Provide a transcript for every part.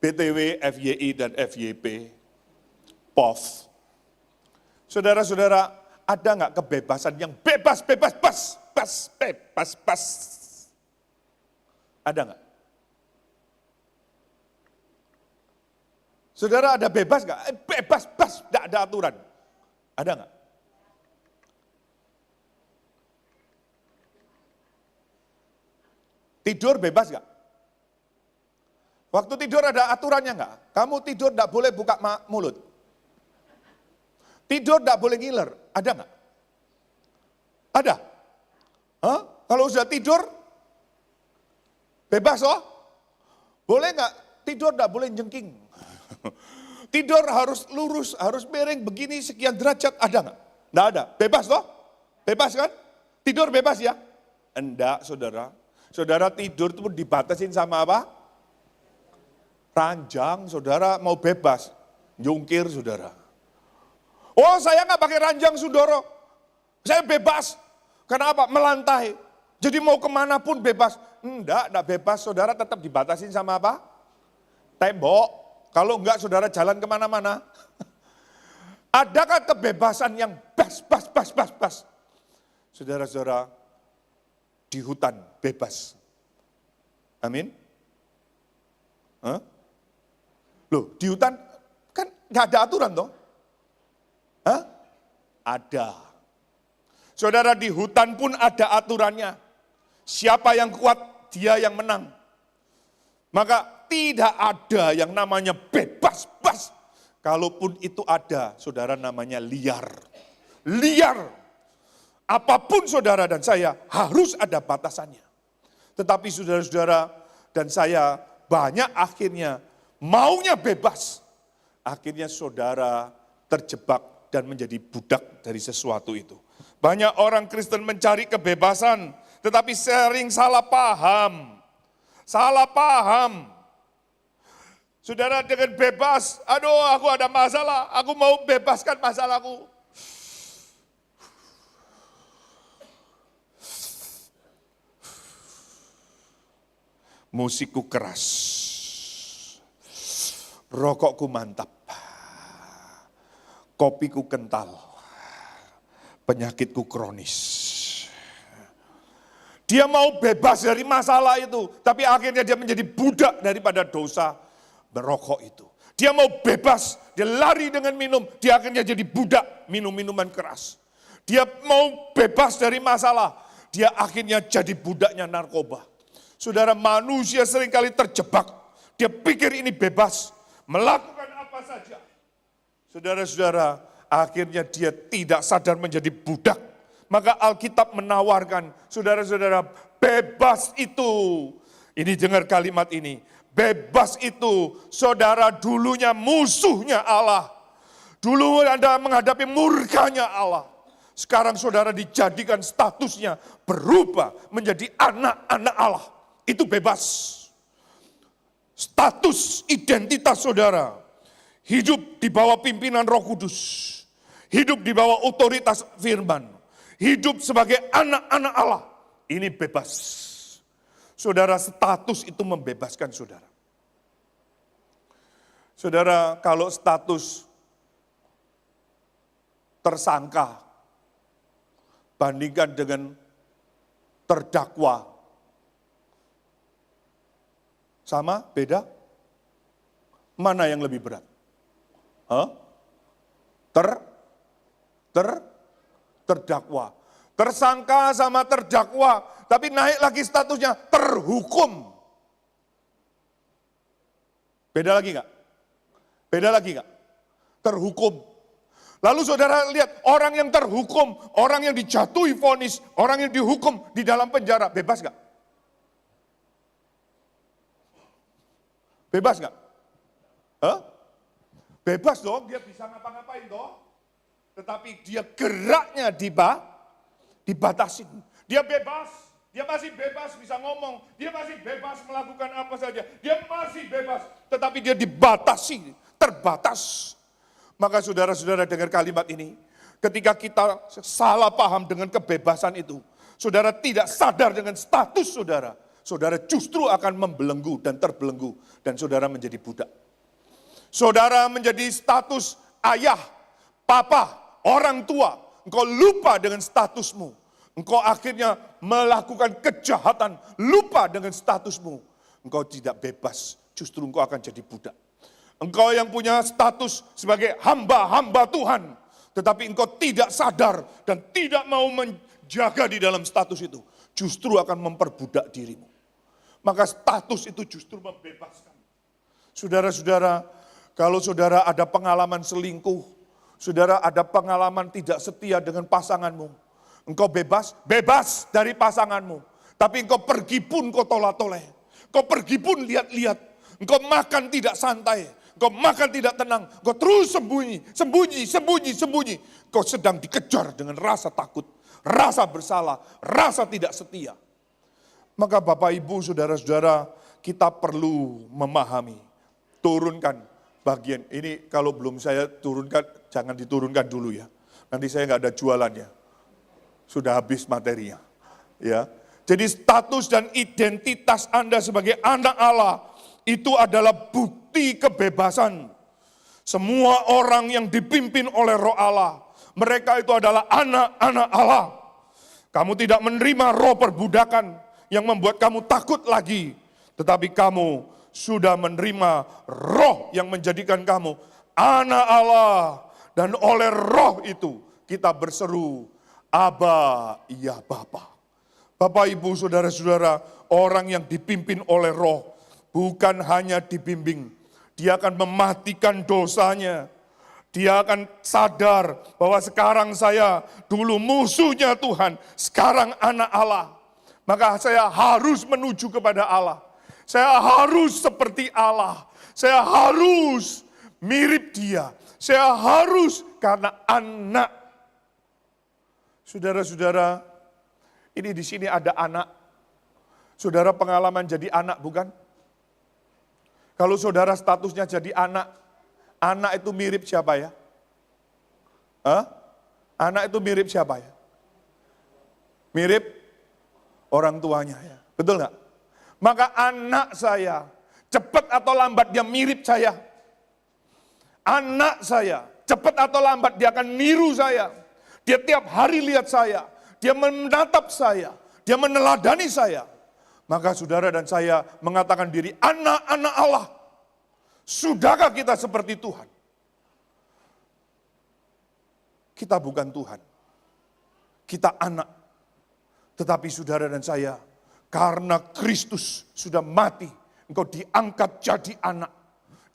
BTW, FYI, dan FYP, POV. Saudara-saudara, ada nggak kebebasan yang bebas? Ada nggak? Saudara, ada bebas nggak? Bebas, nggak ada aturan. Ada nggak? Tidur bebas nggak? Waktu tidur ada aturannya nggak? Kamu tidur nggak boleh buka mulut. Tidur nggak boleh ngiler. Ada nggak? Ada. Hah? Kalau sudah tidur, bebas oh? Boleh nggak? Tidur nggak boleh jengking. Tidur harus lurus, harus miring begini sekian derajat. Ada nggak? Nggak ada. Bebas toh? Bebas kan? Tidur bebas ya? Enggak, saudara. Saudara tidur itu dibatasin sama apa? Ranjang, saudara mau bebas. Jungkir, saudara. Oh, saya nggak pakai ranjang, saudara. Saya bebas. Kenapa? Melantai. Jadi mau kemana pun bebas. Enggak bebas. Saudara tetap dibatasin sama apa? Tembok. Kalau enggak, saudara jalan kemana-mana. Adakah kebebasan yang bebas? Saudara-saudara, di hutan bebas. Amin. Hah? Loh, di hutan kan nggak ada aturan toh? Hah? Ada. Saudara, di hutan pun ada aturannya. Siapa yang kuat, dia yang menang. Maka tidak ada yang namanya bebas. Kalaupun itu ada, saudara, namanya liar. Liar. Apapun saudara dan saya harus ada batasannya. Tetapi saudara-saudara dan saya banyak akhirnya maunya bebas. Akhirnya saudara terjebak dan menjadi budak dari sesuatu itu. Banyak orang Kristen mencari kebebasan, tetapi sering salah paham. Salah paham. Saudara dengan bebas, aduh aku ada masalah, aku mau bebaskan masalahku. Musikku keras, rokokku mantap, kopiku kental, penyakitku kronis. Dia mau bebas dari masalah itu, tapi akhirnya dia menjadi budak daripada dosa merokok itu. Dia mau bebas, dia lari dengan minum, dia akhirnya jadi budak minum minuman keras. Dia mau bebas dari masalah, dia akhirnya jadi budaknya narkoba. Saudara, manusia seringkali terjebak. Dia pikir ini bebas, melakukan apa saja. Saudara-saudara, akhirnya dia tidak sadar menjadi budak. Maka Alkitab menawarkan, saudara-saudara, bebas itu. Ini dengar kalimat ini. Bebas itu, saudara, dulunya musuhnya Allah. Dulu Anda menghadapi murkanya Allah. Sekarang saudara dijadikan statusnya berubah menjadi anak-anak Allah. Itu bebas. Status identitas saudara. Hidup di bawah pimpinan Roh Kudus. Hidup di bawah otoritas firman. Hidup sebagai anak-anak Allah. Ini bebas. Saudara, status itu membebaskan saudara. Saudara, kalau status tersangka bandingkan dengan terdakwa, sama? Beda? Mana yang lebih berat? Hah? Terdakwa. Tersangka sama terdakwa, tapi naik lagi statusnya terhukum. Beda lagi nggak? Beda lagi nggak? Terhukum. Lalu saudara lihat orang yang terhukum, orang yang dijatuhi vonis, orang yang dihukum di dalam penjara, bebas nggak? Bebas nggak? Hah? Bebas dong, dia bisa ngapa-ngapain dong. Tetapi dia geraknya dibatasin. Dia bebas, dia masih bebas bisa ngomong. Dia masih bebas melakukan apa saja. Dia masih bebas, tetapi dia dibatasi, terbatas. Maka saudara-saudara dengar kalimat ini. Ketika kita salah paham dengan kebebasan itu. Saudara tidak sadar dengan status saudara. saudara justru akan membelenggu dan terbelenggu, dan saudara menjadi budak. Saudara menjadi status ayah, papa, orang tua, engkau lupa dengan statusmu. Engkau akhirnya melakukan kejahatan, lupa dengan statusmu. Engkau tidak bebas, justru engkau akan jadi budak. Engkau yang punya status sebagai hamba-hamba Tuhan, tetapi engkau tidak sadar dan tidak mau menjaga di dalam status itu, justru akan memperbudak dirimu. Maka status itu justru membebaskan. Saudara-saudara, kalau saudara ada pengalaman selingkuh, saudara ada pengalaman tidak setia dengan pasanganmu, engkau bebas dari pasanganmu. Tapi engkau pergi pun kau tolak-toleh. Engkau pergi pun lihat-lihat. Engkau makan tidak santai. Engkau makan tidak tenang. Engkau terus sembunyi. Engkau sedang dikejar dengan rasa takut, rasa bersalah, rasa tidak setia. Maka Bapak Ibu, saudara-saudara, kita perlu memahami. Turunkan bagian ini, kalau belum saya turunkan, jangan diturunkan dulu ya. Nanti saya nggak ada jualannya. Sudah habis materinya. Ya. Jadi status dan identitas Anda sebagai anak Allah itu adalah bukti kebebasan. Semua orang yang dipimpin oleh Roh Allah, mereka itu adalah anak-anak Allah. Kamu tidak menerima roh perbudakan yang membuat kamu takut lagi, tetapi kamu sudah menerima roh yang menjadikan kamu anak Allah. Dan oleh roh itu kita berseru, Aba, ya Bapa. Bapak, Ibu, saudara-saudara, orang yang dipimpin oleh roh bukan hanya dibimbing, dia akan mematikan dosanya. Dia akan sadar bahwa sekarang saya dulu musuhnya Tuhan, sekarang anak Allah. Maka saya harus menuju kepada Allah. Saya harus seperti Allah. Saya harus mirip Dia. Saya harus karena anak. Saudara-saudara, ini di sini ada anak. Saudara pengalaman jadi anak bukan? Kalau saudara statusnya jadi anak itu mirip siapa ya? Anak itu mirip siapa ya? Mirip orang tuanya ya. Betul nggak? Maka anak saya, cepat atau lambat dia mirip saya. Anak saya, cepat atau lambat dia akan niru saya. Dia tiap hari lihat saya. Dia menatap saya. Dia meneladani saya. Maka saudara dan saya mengatakan diri anak-anak Allah. Sudahkah kita seperti Tuhan? Kita bukan Tuhan. Kita anak. Tetapi saudara dan saya, karena Kristus sudah mati, engkau diangkat jadi anak.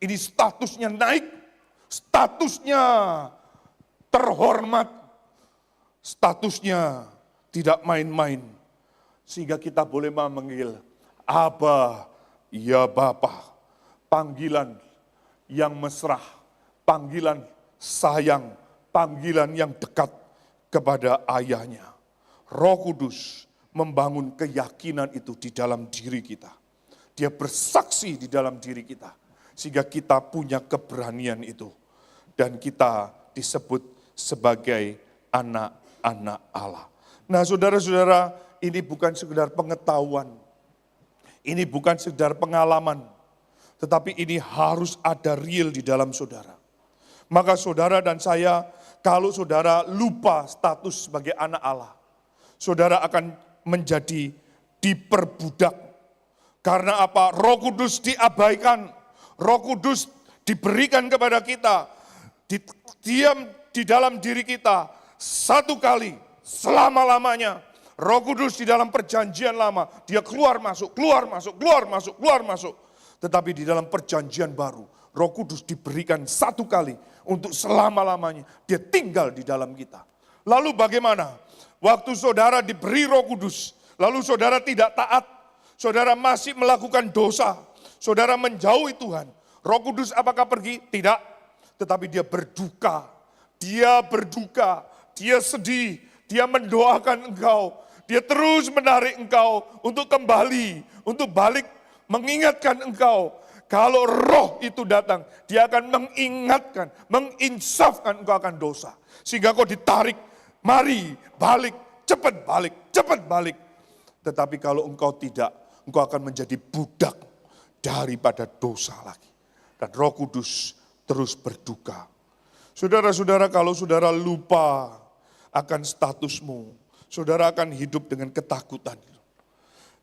Ini statusnya naik, statusnya terhormat, statusnya tidak main-main. Sehingga kita boleh memanggil Aba, ya Bapa. Panggilan yang mesra, panggilan sayang, panggilan yang dekat kepada ayahnya. Roh Kudus membangun keyakinan itu di dalam diri kita. Dia bersaksi di dalam diri kita. Sehingga kita punya keberanian itu. Dan kita disebut sebagai anak-anak Allah. Nah saudara-saudara, ini bukan sekedar pengetahuan. Ini bukan sekedar pengalaman. Tetapi ini harus ada real di dalam saudara. Maka saudara dan saya, kalau saudara lupa status sebagai anak Allah, saudara akan menjadi diperbudak. Karena apa? Roh Kudus diabaikan. Roh Kudus diberikan kepada kita. Diam di dalam diri kita. Satu kali, selama-lamanya. Roh Kudus di dalam perjanjian lama. Dia keluar masuk, keluar masuk, keluar masuk, keluar masuk. Tetapi di dalam perjanjian baru, Roh Kudus diberikan satu kali untuk selama-lamanya. Dia tinggal di dalam kita. Lalu bagaimana? Waktu saudara diberi Roh Kudus, lalu saudara tidak taat, saudara masih melakukan dosa, saudara menjauhi Tuhan. Roh Kudus apakah pergi? Tidak. Tetapi dia berduka, dia sedih, dia mendoakan engkau. Dia terus menarik engkau untuk kembali, untuk balik, mengingatkan engkau. Kalau roh itu datang, dia akan mengingatkan, menginsafkan engkau akan dosa. Sehingga kau ditarik, mari balik, cepat balik, cepat balik. Tetapi kalau engkau tidak, engkau akan menjadi budak daripada dosa lagi. Dan Roh Kudus terus berduka. Saudara-saudara, kalau saudara lupa akan statusmu, saudara akan hidup dengan ketakutan.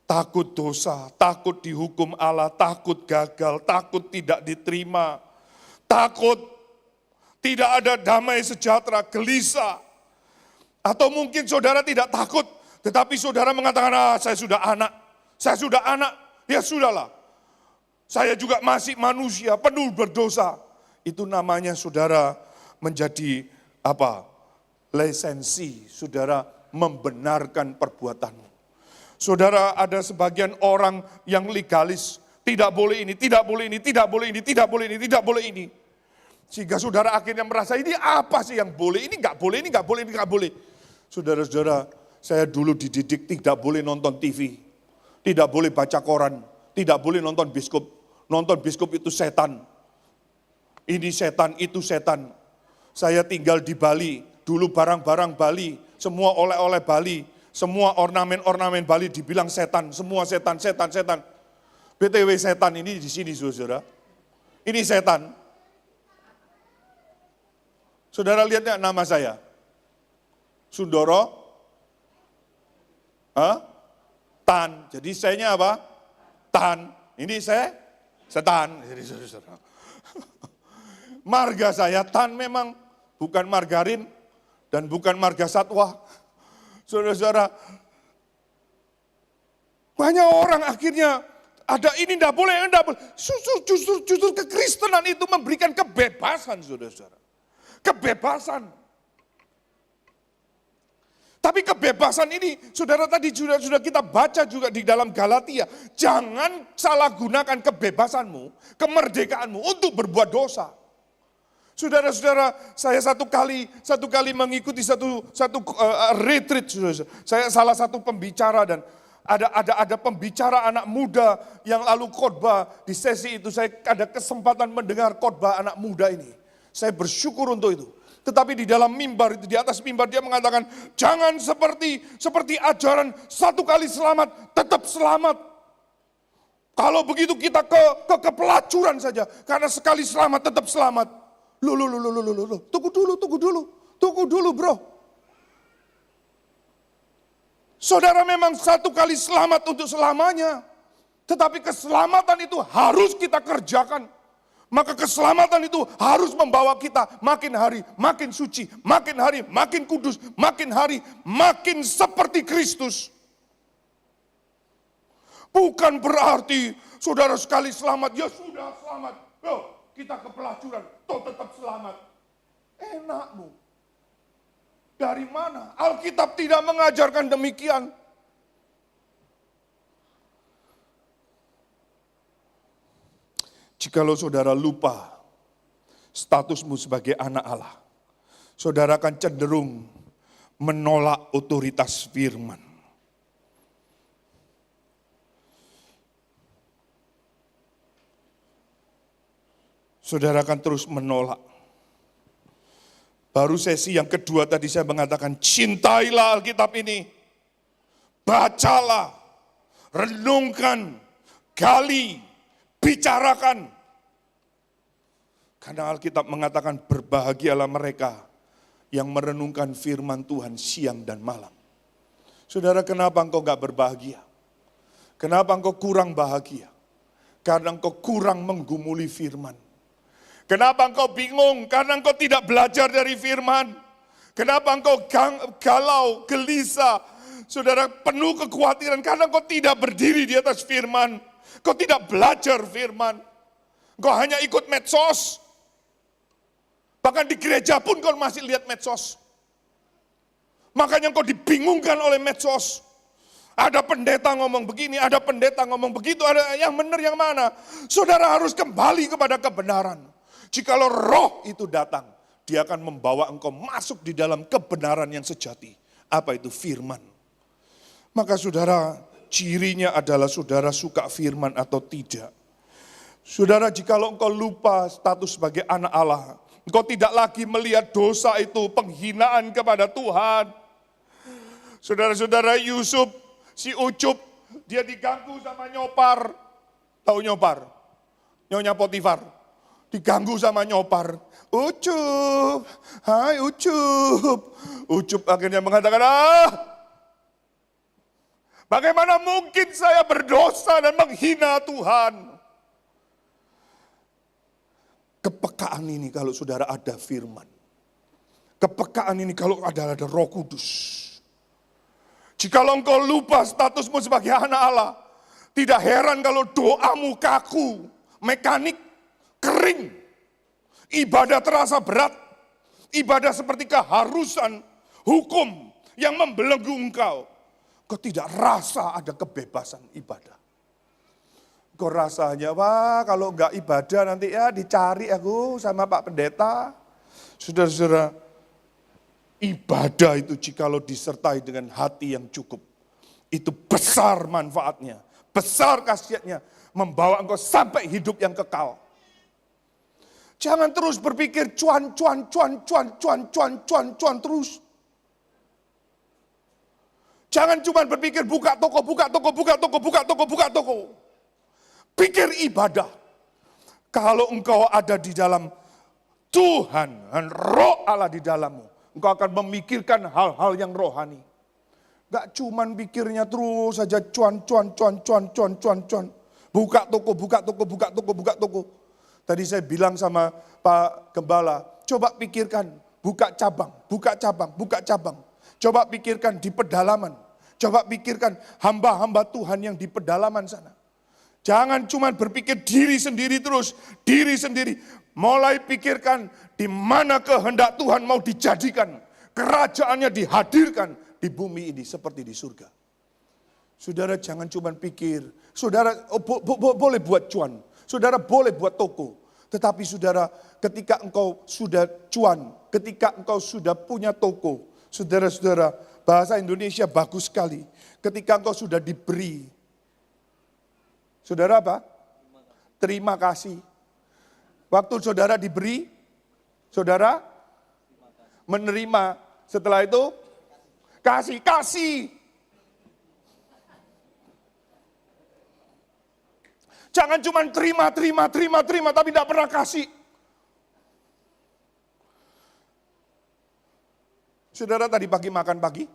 Takut dosa, takut dihukum Allah, takut gagal, takut tidak diterima, takut tidak ada damai sejahtera, gelisah. Atau mungkin saudara tidak takut, tetapi saudara mengatakan, saya sudah anak, ya sudahlah. Saya juga masih manusia, penuh berdosa. Itu namanya saudara menjadi lisensi, saudara membenarkan perbuatanmu. Saudara, ada sebagian orang yang legalis, tidak boleh ini, tidak boleh ini, tidak boleh ini, tidak boleh ini, tidak boleh ini. Sehingga saudara akhirnya merasa ini apa sih yang boleh, ini nggak boleh, ini nggak boleh, ini nggak boleh. Saudara-saudara, saya dulu dididik tidak boleh nonton TV, tidak boleh baca koran, tidak boleh nonton biskop itu setan. Ini setan, itu setan. Saya tinggal di Bali, dulu barang-barang Bali, semua oleh-oleh Bali, semua ornamen-ornamen Bali dibilang setan, semua setan. BTW setan ini di sini saudara. Ini setan. Saudara lihat nggak nama saya? Sundoro? Tan. Jadi saya-nya apa? Tan. Ini saya setan. Jadi saudara. Marga saya Tan memang bukan margarin dan bukan marga satwa. Saudara-saudara, banyak orang akhirnya ada ini enggak boleh. Justru kekristenan itu memberikan kebebasan, saudara-saudara. Kebebasan. Tapi kebebasan ini, saudara tadi sudah kita baca juga di dalam Galatia. Jangan salah gunakan kebebasanmu, kemerdekaanmu untuk berbuat dosa. Saudara-saudara, saya satu kali mengikuti satu retreat, saudara. Saya salah satu pembicara dan ada pembicara anak muda yang lalu khotbah di sesi itu. Saya ada kesempatan mendengar khotbah anak muda ini. Saya bersyukur untuk itu. Tetapi di dalam mimbar itu, di atas mimbar dia mengatakan, jangan seperti ajaran satu kali selamat, tetap selamat. Kalau begitu kita ke kepelacuran saja, karena sekali selamat tetap selamat. Loh, tunggu dulu bro. Saudara memang satu kali selamat untuk selamanya. Tetapi keselamatan itu harus kita kerjakan. Maka keselamatan itu harus membawa kita makin hari makin suci, makin hari makin kudus, makin hari makin seperti Kristus. Bukan berarti saudara sekali selamat, ya sudah selamat. Loh, kita ke pelacuran, toh tetap selamat. Enakmu. Dari mana? Alkitab tidak mengajarkan demikian. Jikalau saudara lupa statusmu sebagai anak Allah, saudara akan cenderung menolak otoritas firman. Saudara akan terus menolak. Baru sesi yang kedua tadi saya mengatakan, cintailah Alkitab ini. Bacalah, renungkan, gali, bicarakan. Karena Alkitab mengatakan berbahagialah mereka yang merenungkan firman Tuhan siang dan malam. Saudara, kenapa engkau gak berbahagia? Kenapa engkau kurang bahagia? Karena engkau kurang menggumuli firman. Kenapa engkau bingung? Karena engkau tidak belajar dari firman. Kenapa engkau galau, gelisah? Saudara, penuh kekhawatiran karena engkau tidak berdiri di atas firman. Kau tidak belajar firman. Kau hanya ikut medsos. Bahkan di gereja pun kau masih lihat medsos. Makanya kau dibingungkan oleh medsos. Ada pendeta ngomong begini, ada pendeta ngomong begitu, ada yang benar yang mana. Saudara harus kembali kepada kebenaran. Jikalau roh itu datang, dia akan membawa engkau masuk di dalam kebenaran yang sejati. Apa itu firman? Maka saudara, cirinya adalah saudara suka firman atau tidak. Saudara, jikalau engkau lupa status sebagai anak Allah, engkau tidak lagi melihat dosa itu penghinaan kepada Tuhan. Saudara-saudara, Yusuf, si Ucup, Dia diganggu sama nyopar. Tahu nyopar? Nyonya Potifar. Diganggu sama nyopar. Ucup, hai Ucup. Ucup akhirnya mengatakan, bagaimana mungkin saya berdosa dan menghina Tuhan? Kepekaan ini kalau saudara ada firman. Kepekaan ini kalau ada Roh Kudus. Jikalau engkau lupa statusmu sebagai anak Allah, tidak heran kalau doamu kaku, mekanik, kering. Ibadah terasa berat. Ibadah seperti keharusan, hukum yang membelenggu engkau. Kau tidak rasa ada kebebasan ibadah. Kau rasanya, wah kalau enggak ibadah nanti ya dicari aku sama Pak Pendeta. Saudara-saudara, ibadah itu jikalau disertai dengan hati yang cukup. Itu besar manfaatnya, besar khasiatnya. Membawa engkau sampai hidup yang kekal. Jangan terus berpikir cuan terus. Jangan cuma berpikir buka toko. Pikir ibadah. Kalau engkau ada di dalam Tuhan dan Roh Allah di dalammu, engkau akan memikirkan hal-hal yang rohani. Gak cuman pikirnya terus saja cuan. Buka toko. Tadi saya bilang sama Pak Gembala, coba pikirkan buka cabang. Coba pikirkan di pedalaman. Coba pikirkan hamba-hamba Tuhan yang di pedalaman sana. Jangan cuma berpikir diri sendiri terus, diri sendiri. Mulai pikirkan di mana kehendak Tuhan mau dijadikan. Kerajaannya dihadirkan di bumi ini seperti di surga. Saudara jangan cuma pikir, saudara boleh buat cuan, saudara boleh buat toko. Tetapi saudara ketika engkau sudah cuan, ketika engkau sudah punya toko, saudara-saudara bahasa Indonesia bagus sekali. Ketika engkau sudah diberi, saudara apa? Terima kasih. Waktu saudara diberi, saudara menerima. Setelah itu, kasih. Jangan cuma terima, tapi tidak pernah kasih. Saudara tadi pagi makan pagi?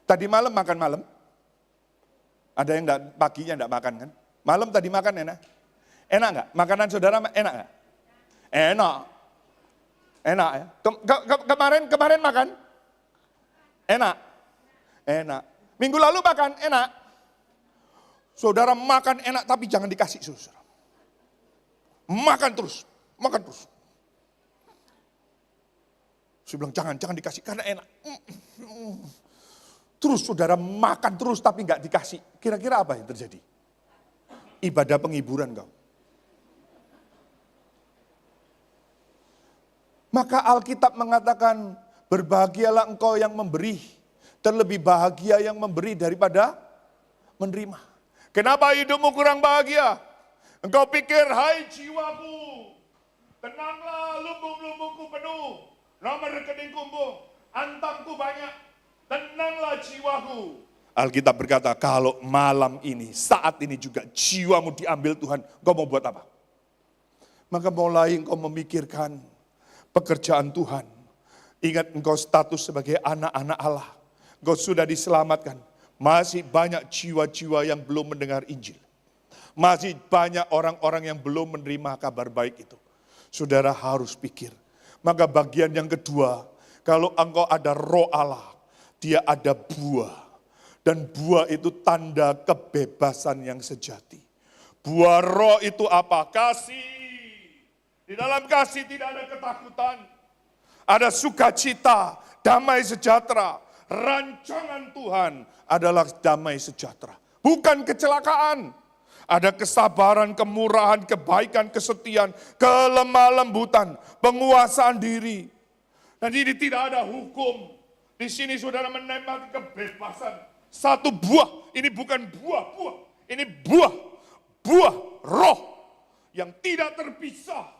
Tadi malam makan malam? Ada yang paginya enggak makan kan? Malam tadi makan enak? Enak enggak? Makanan saudara enak enggak? Enak ya? Kemarin makan? Enak? Minggu lalu makan? Enak? Saudara makan enak tapi jangan dikasih saudara. Makan terus. Saya bilang jangan dikasih karena enak. Terus saudara makan terus tapi nggak dikasih. Kira-kira apa yang terjadi? Ibadah penghiburan kau. Maka Alkitab mengatakan berbahagialah engkau yang memberi. Terlebih bahagia yang memberi daripada menerima. Kenapa hidupmu kurang bahagia? Engkau pikir, hai jiwaku, tenanglah lumbung-lumbungku penuh. Nomor rekeningku antamku banyak. Tenanglah jiwaku. Alkitab berkata, kalau malam ini, saat ini juga jiwamu diambil Tuhan, engkau mau buat apa? Maka mulai engkau memikirkan pekerjaan Tuhan. Ingat engkau status sebagai anak-anak Allah. Engkau sudah diselamatkan. Masih banyak jiwa-jiwa yang belum mendengar Injil. Masih banyak orang-orang yang belum menerima kabar baik itu. Saudara harus pikir. Maka bagian yang kedua, kalau engkau ada Roh Allah, dia ada buah. Dan buah itu tanda kebebasan yang sejati. Buah Roh itu apa? Kasih. Di dalam kasih tidak ada ketakutan. Ada sukacita, damai sejahtera. Rancangan Tuhan adalah damai sejahtera. Bukan kecelakaan. Ada kesabaran, kemurahan, kebaikan, kesetiaan, kelemah lembutan, penguasaan diri. Dan ini tidak ada hukum. Di sini saudara menembak kebebasan. Satu buah, ini bukan buah-buah. Ini buah Roh yang tidak terpisah.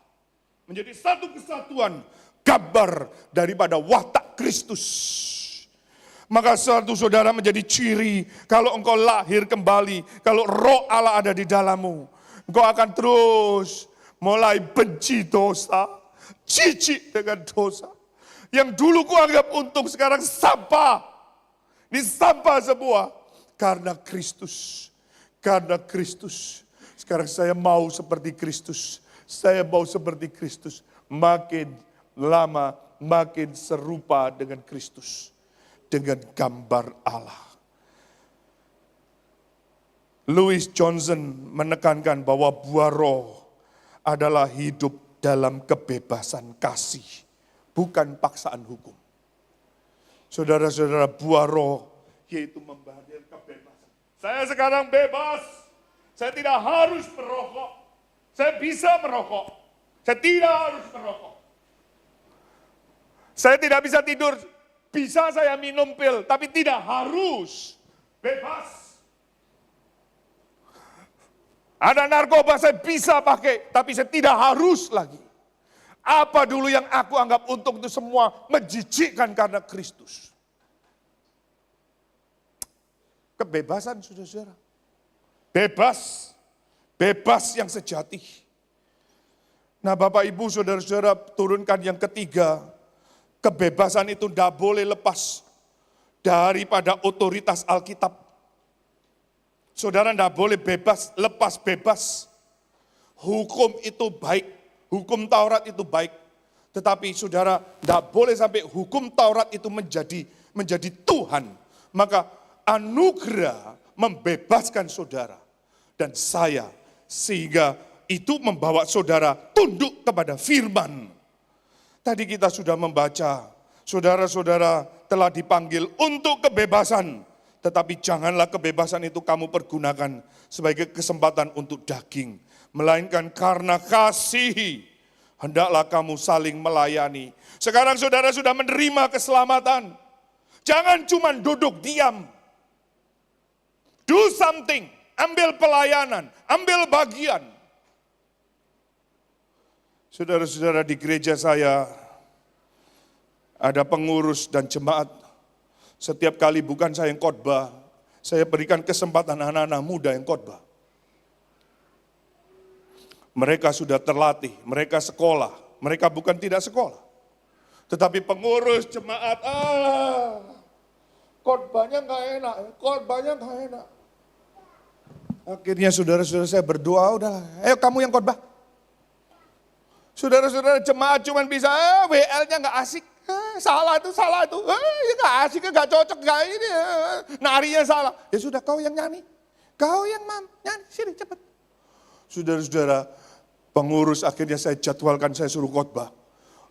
Menjadi satu kesatuan, gambar daripada watak Kristus. Maka suatu saudara menjadi ciri kalau engkau lahir kembali, kalau roh Allah ada di dalammu. Engkau akan terus mulai benci dosa, jijik dengan dosa. Yang dulu kuanggap untung sekarang sampah. Ini sampah semua. Karena Kristus. Karena Kristus. Sekarang saya mau seperti Kristus. Saya mau seperti Kristus. Makin lama makin serupa dengan Kristus. Dengan gambar Allah. Louis Johnson menekankan bahwa buah roh adalah hidup dalam kebebasan kasih. Bukan paksaan hukum. Saudara-saudara, buah roh yaitu membahagiakan kebebasan. Saya sekarang bebas. Saya tidak harus merokok. Saya bisa merokok. Saya tidak harus merokok. Saya tidak bisa tidur. Bisa saya minum pil, tapi tidak harus. Bebas. Ada narkoba saya bisa pakai, tapi saya tidak harus lagi. Apa dulu yang aku anggap untung itu semua menjijikkan karena Kristus. Kebebasan saudara-saudara. Bebas. Bebas yang sejati. Nah Bapak Ibu saudara-saudara turunkan yang ketiga. Kebebasan itu tidak boleh lepas daripada otoritas Alkitab. Saudara tidak boleh bebas, lepas bebas. Hukum itu baik. Hukum Taurat itu baik, tetapi saudara tidak boleh sampai hukum Taurat itu menjadi Tuhan. Maka anugerah membebaskan saudara dan saya, sehingga itu membawa saudara tunduk kepada firman. Tadi kita sudah membaca, saudara-saudara telah dipanggil untuk kebebasan, tetapi janganlah kebebasan itu kamu pergunakan sebagai kesempatan untuk daging. Melainkan karena kasih, hendaklah kamu saling melayani. Sekarang saudara sudah menerima keselamatan. Jangan cuma duduk diam. Do something, ambil pelayanan, ambil bagian. Saudara-saudara di gereja saya, ada pengurus dan jemaat. Setiap kali bukan saya yang khotbah, saya berikan kesempatan anak-anak muda yang khotbah. Mereka sudah terlatih, mereka sekolah, mereka bukan tidak sekolah. Tetapi pengurus jemaat, khotbahnya nggak enak, khotbahnya nggak enak. Akhirnya saudara-saudara saya berdoa, udahlah, ayo kamu yang khotbah. Saudara-saudara jemaat cuma bisa, WL-nya nggak asik, salah itu, ya nggak asik, nggak cocok, nggak ini, narinya salah. Ya sudah kau yang nyanyi, kau yang nyanyi, sini cepat. Saudara-saudara, pengurus akhirnya saya jadwalkan, saya suruh khotbah.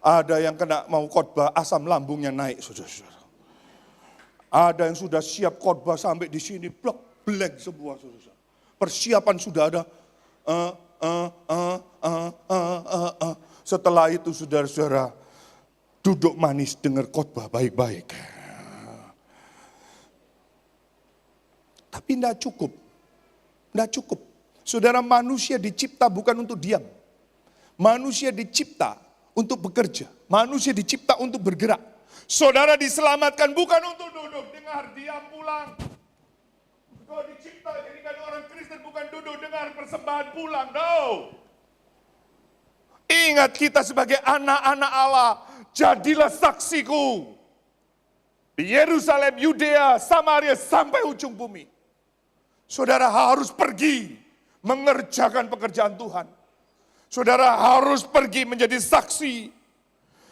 Ada yang kena mau khotbah, asam lambungnya naik, saudara-saudara. Ada yang sudah siap khotbah sampai di sini, blank semua, saudara-saudara. Persiapan sudah ada. Setelah itu, saudara-saudara, duduk manis dengar khotbah baik-baik. Tapi tidak cukup, tidak cukup. Saudara, manusia dicipta bukan untuk diam. Manusia dicipta untuk bekerja. Manusia dicipta untuk bergerak. Saudara diselamatkan bukan untuk duduk, dengar, diam, pulang. Kau dicipta jadikan orang Kristen bukan duduk, dengar, persembahan, pulang. No. Ingat kita sebagai anak-anak Allah. Jadilah saksiku. Di Yerusalem, Yudea, Samaria, sampai ujung bumi. Saudara harus pergi mengerjakan pekerjaan Tuhan. Saudara harus pergi menjadi saksi.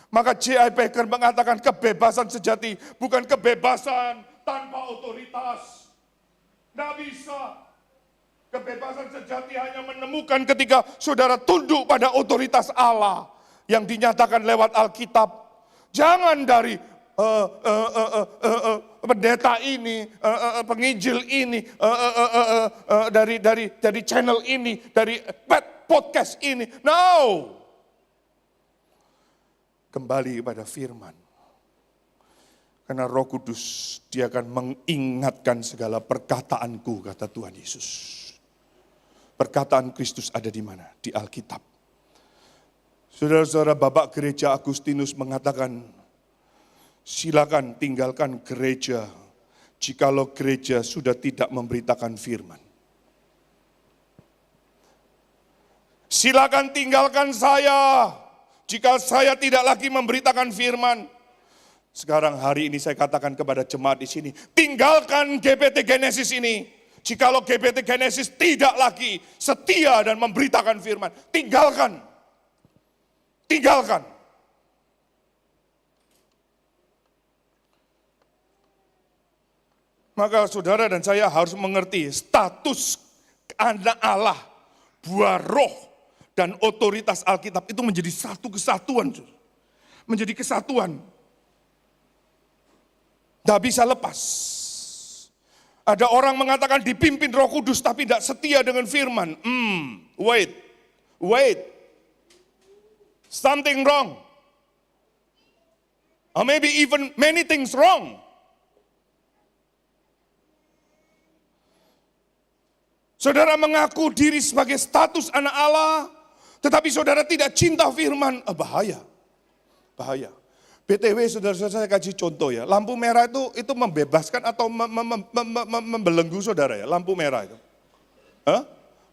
Maka J.I. Packer mengatakan kebebasan sejati bukan kebebasan tanpa otoritas. Tidak bisa. Kebebasan sejati hanya menemukan ketika saudara tunduk pada otoritas Allah yang dinyatakan lewat Alkitab. Jangan dari pendeta ini, penginjil ini, dari channel ini, dari podcast ini. No. Kembali kepada firman. Karena Roh Kudus, dia akan mengingatkan segala perkataanku, kata Tuhan Yesus. Perkataan Kristus ada di mana? Di Alkitab. Saudara-saudara, Bapak Gereja Agustinus mengatakan, silakan tinggalkan gereja jikalau gereja sudah tidak memberitakan firman. Silakan tinggalkan saya jika saya tidak lagi memberitakan firman. Sekarang hari ini saya katakan kepada jemaat di sini, tinggalkan GPT Genesis ini. Jikalau GPT Genesis tidak lagi setia dan memberitakan firman, tinggalkan. Tinggalkan. Maka saudara dan saya harus mengerti status anak Allah, buah roh, dan otoritas Alkitab itu menjadi satu kesatuan. Menjadi kesatuan. Tidak bisa lepas. Ada orang mengatakan dipimpin Roh Kudus tapi tidak setia dengan firman. Wait. Something wrong. Or maybe even many things wrong. Saudara mengaku diri sebagai status anak Allah, tetapi saudara tidak cinta firman. Bahaya. BTW saudara-saudara saya kasih contoh ya, lampu merah itu membebaskan atau membelenggu saudara ya, lampu merah itu.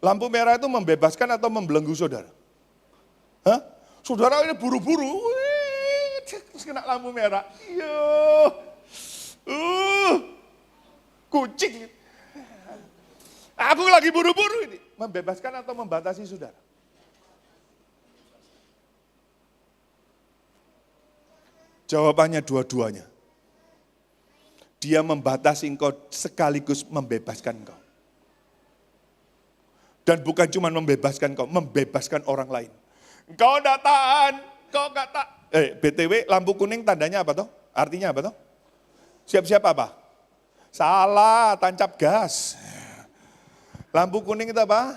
Lampu merah itu membebaskan atau membelenggu saudara? Saudara ini buru-buru, terus kena lampu merah. Kucing. Aku lagi buru-buru ini, membebaskan atau membatasi saudara? Jawabannya dua-duanya. Dia membatasi engkau sekaligus membebaskan engkau. Dan bukan cuma membebaskan engkau, membebaskan orang lain. Engkau enggak tahan, engkau enggak tak. BTW lampu kuning tandanya apa toh? Artinya apa toh? Siap-siap apa? Salah, tancap gas. Lampu kuning itu apa?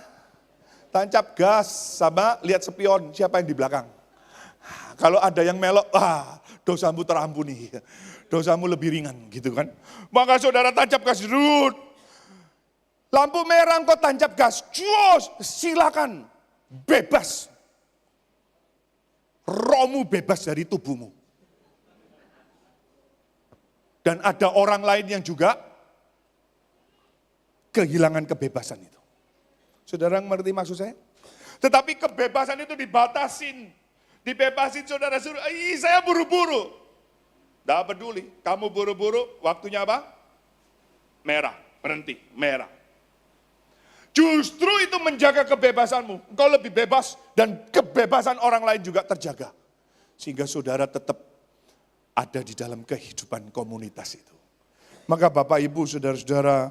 Tancap gas sama lihat spion, siapa yang di belakang. Kalau ada yang melok, dosamu terampuni, dosamu lebih ringan gitu kan. Maka saudara tancap gas, lampu merah engkau tancap gas, silakan, bebas. Rohmu bebas dari tubuhmu. Dan ada orang lain yang juga kehilangan kebebasan itu. Saudara mengerti maksud saya? Tetapi kebebasan itu dibatasin. Dibebasin saudara suruh, saya buru-buru. Tidak peduli, kamu buru-buru, waktunya apa? Merah, berhenti, merah. Justru itu menjaga kebebasanmu. Engkau lebih bebas dan kebebasan orang lain juga terjaga. Sehingga saudara tetap ada di dalam kehidupan komunitas itu. Maka Bapak Ibu saudara-saudara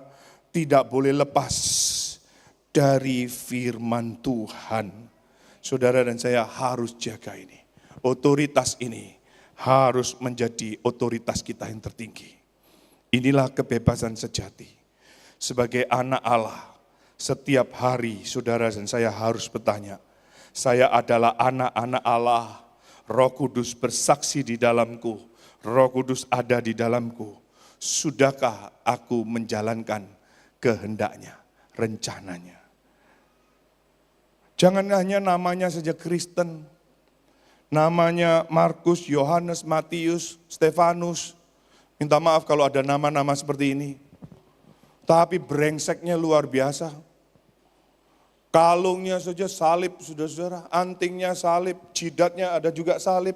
tidak boleh lepas dari firman Tuhan. Saudara dan saya harus jaga ini. Otoritas ini harus menjadi otoritas kita yang tertinggi. Inilah kebebasan sejati. Sebagai anak Allah, setiap hari saudara dan saya harus bertanya, saya adalah anak-anak Allah, Roh Kudus bersaksi di dalamku, Roh Kudus ada di dalamku. Sudahkah aku menjalankan kehendaknya, rencananya? Jangan hanya namanya saja Kristen, namanya Markus, Yohanes, Matius, Stefanus. Minta maaf kalau ada nama-nama seperti ini. Tapi brengseknya luar biasa. Kalungnya saja salib, saudara-saudara. Antingnya salib, jidatnya ada juga salib.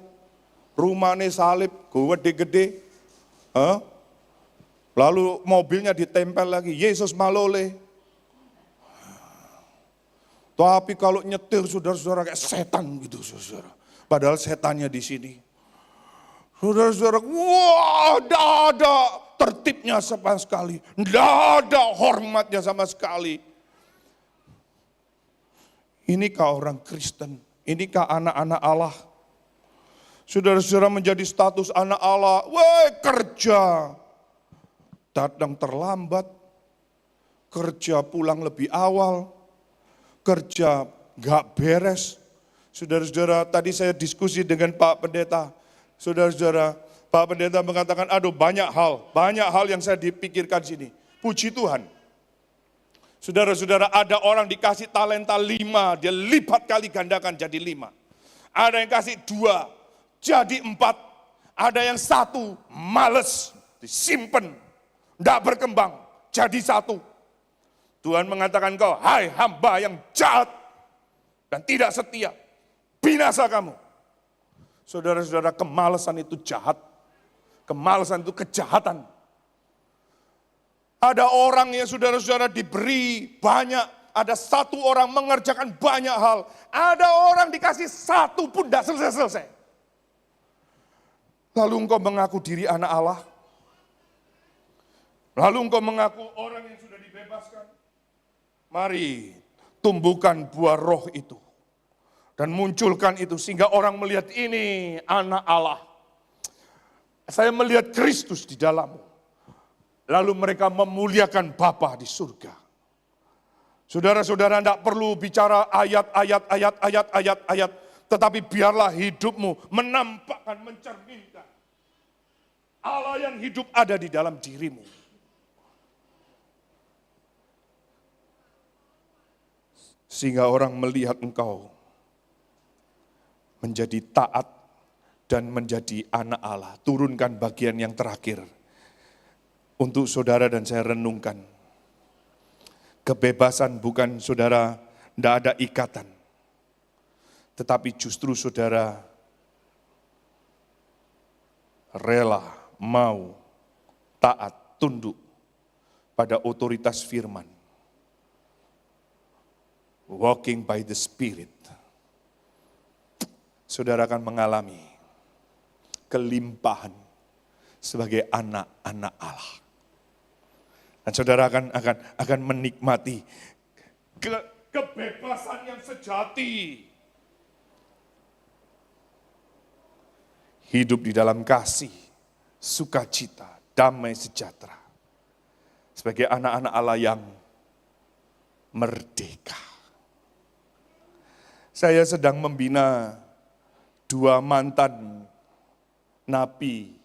Rumahnya salib, gede-gede. Lalu mobilnya ditempel lagi, Yesus malole. Tapi kalau nyetir saudara-saudara kayak setan gitu saudara. Padahal setannya di sini. Saudara-saudara, tidak ada tertibnya sama sekali. Tidak ada hormatnya sama sekali. Inikah orang Kristen? Inikah anak-anak Allah? Saudara-saudara menjadi status anak Allah. Kerja. Datang terlambat. Kerja pulang lebih awal. Kerja gak beres. Saudara-saudara, tadi saya diskusi dengan Pak Pendeta. Saudara-saudara, Pak Pendeta mengatakan, banyak hal yang saya dipikirkan sini. Puji Tuhan. Saudara-saudara, ada orang dikasih talenta 5, dia lipat kali gandakan jadi 5. Ada yang kasih 2, jadi 4. Ada yang satu males, disimpan, tidak berkembang, jadi satu. Tuhan mengatakan kau, hai hamba yang jahat dan tidak setia, binasa kamu. Saudara-saudara, kemalasan itu jahat. Kemalasan itu kejahatan. Ada orang yang saudara-saudara diberi banyak, ada satu orang mengerjakan banyak hal. Ada orang dikasih satu pun tidak selesai-selesai. Lalu engkau mengaku diri anak Allah. Lalu engkau mengaku orang yang sudah dibebaskan. Mari tumbuhkan buah roh itu. Dan munculkan itu sehingga orang melihat ini anak Allah. Saya melihat Kristus di dalammu. Lalu mereka memuliakan Bapa di surga. Saudara-saudara tidak perlu bicara ayat. Tetapi biarlah hidupmu menampakkan, mencerminkan Allah yang hidup ada di dalam dirimu. Sehingga orang melihat engkau menjadi taat dan menjadi anak Allah. Turunkan bagian yang terakhir untuk saudara dan saya renungkan. Kebebasan bukan saudara, tidak ada ikatan. Tetapi justru saudara rela, mau, taat, tunduk pada otoritas firman. Walking by the Spirit. Saudara akan mengalami kelimpahan sebagai anak-anak Allah. Dan saudara akan menikmati kebebasan yang sejati. Hidup di dalam kasih, sukacita, damai sejahtera. Sebagai anak-anak Allah yang merdeka. Saya sedang membina tiga mantan napi.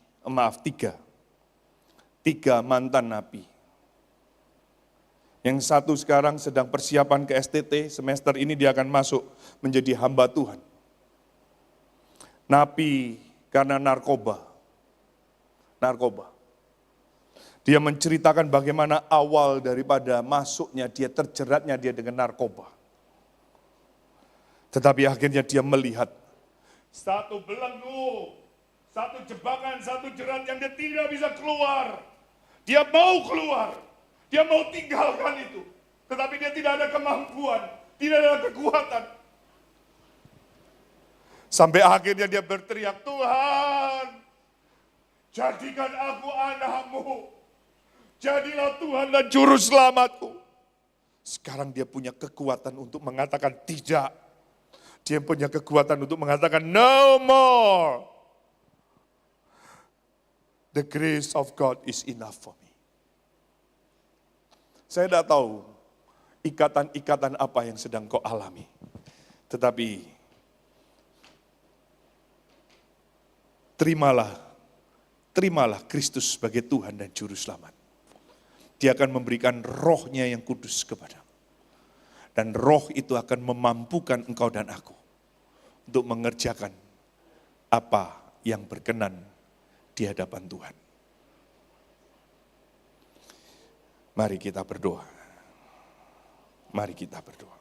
Yang satu sekarang sedang persiapan ke STT, semester ini dia akan masuk menjadi hamba Tuhan. Napi karena narkoba. Dia menceritakan bagaimana awal daripada masuknya dia, terjeratnya dia dengan narkoba. Tetapi akhirnya dia melihat satu belenggu, satu jebakan, satu jerat yang dia tidak bisa keluar. Dia mau keluar, dia mau tinggalkan itu. Tetapi dia tidak ada kemampuan, tidak ada kekuatan. Sampai akhirnya dia berteriak, Tuhan, jadikan aku anakmu. Jadilah Tuhan dan Juru Selamatku. Sekarang dia punya kekuatan untuk mengatakan tidak. Dia punya kekuatan untuk mengatakan no more. The grace of God is enough for me. Saya tidak tahu ikatan-ikatan apa yang sedang kau alami. Tetapi terimalah Kristus sebagai Tuhan dan Juru Selamat. Dia akan memberikan rohnya yang kudus kepadamu. Dan roh itu akan memampukan engkau dan aku untuk mengerjakan apa yang berkenan di hadapan Tuhan. Mari kita berdoa. Mari kita berdoa.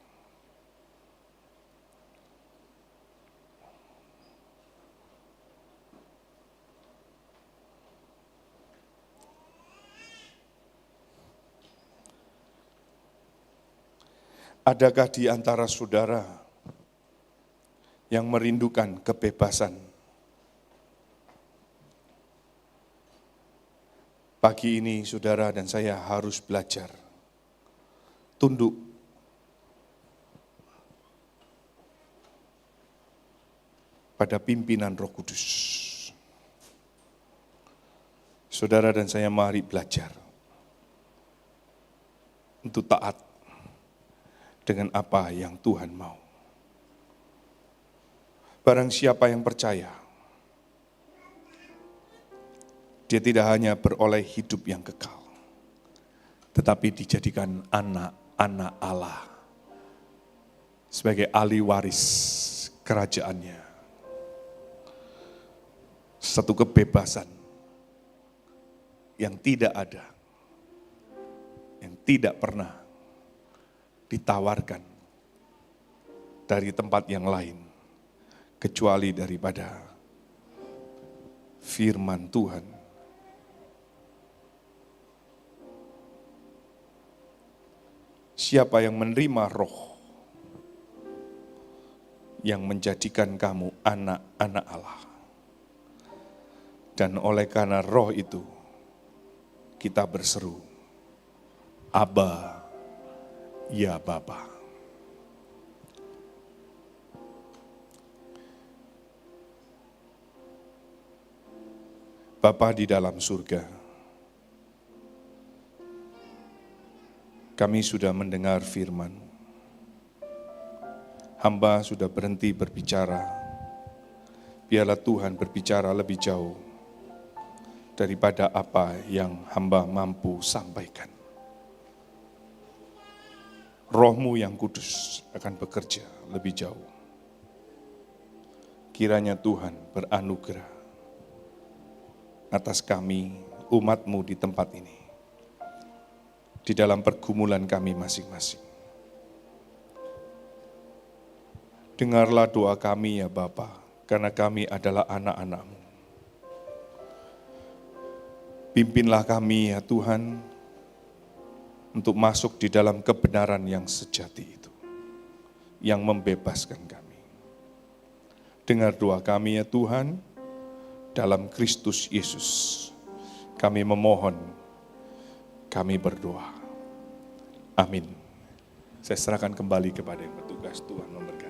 Adakah di antara saudara yang merindukan kebebasan? Pagi ini saudara dan saya harus belajar tunduk pada pimpinan Roh Kudus. Saudara dan saya mari belajar untuk taat dengan apa yang Tuhan mau. Barang siapa yang percaya, dia tidak hanya beroleh hidup yang kekal, tetapi dijadikan anak-anak Allah sebagai ahli waris kerajaannya. satu kebebasan yang tidak ada, yang tidak pernah ditawarkan dari tempat yang lain, kecuali daripada firman Tuhan. Siapa yang menerima Roh yang menjadikan kamu anak-anak Allah. Dan oleh karena Roh itu, kita berseru, Abba, ya Bapa. Bapa di dalam surga, kami sudah mendengar firman. Hamba sudah berhenti berbicara. Biarlah Tuhan berbicara lebih jauh daripada apa yang hamba mampu sampaikan. Roh-Mu yang kudus akan bekerja lebih jauh. Kiranya Tuhan beranugerah atas kami, umat-Mu di tempat ini, di dalam pergumulan kami masing-masing. Dengarlah doa kami ya Bapa, karena kami adalah anak-anak-Mu. Pimpinlah kami ya Tuhan, untuk masuk di dalam kebenaran yang sejati itu, yang membebaskan kami. Dengar doa kami ya Tuhan, dalam Kristus Yesus. Kami memohon, kami berdoa. Amin. Saya serahkan kembali kepada yang bertugas, Tuhan